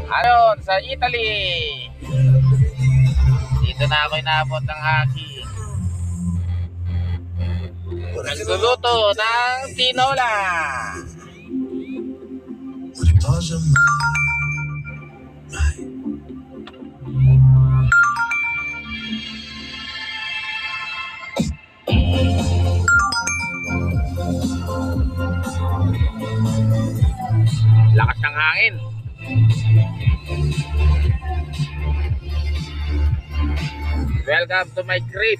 Ayon, sa Italy. Dito na ako inabot ng aking nagluluto ng tinola. Lakas ng hangin. Welcome to my crib.